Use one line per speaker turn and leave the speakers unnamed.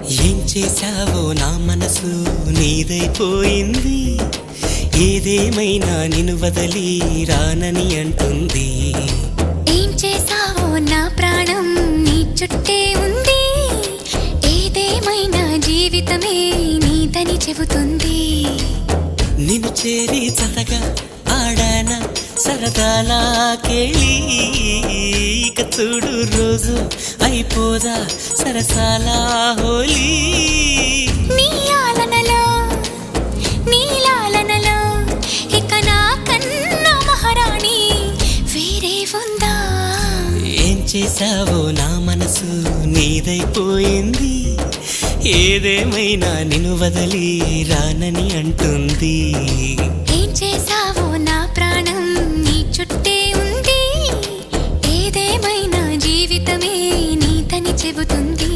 ఏం చేశావో నా మనసు నీదైపోయింది. ఏదేమైనా నిన్ను వదలి రానని అంటుంది.
ఏం చేశావో నా ప్రాణం నీ చుట్టే ఉంది. ఏదేమైనా జీవితమే నీదని చెబుతుంది.
నిన్ను చేరి చతగా ఆడాన సరదాలా కేళి. ఇక చూడు రోజు అయిపోదా సరసాలా హోలీ.
నీ ఆలనలో నీ లాలనలో ఇక నా కన్నా మహారాణి వేరే ఉందా?
ఏం చేశావో నా మనసు నీదైపోయింది. ఏదేమైనా నిన్ను వదలి రానని అంటుంది.
ఏం చేశావో నా ప్రాణం నీ చుట్టే ఉంది. ఏదేమైనా జీవితమే నీదని చెబుతుంది.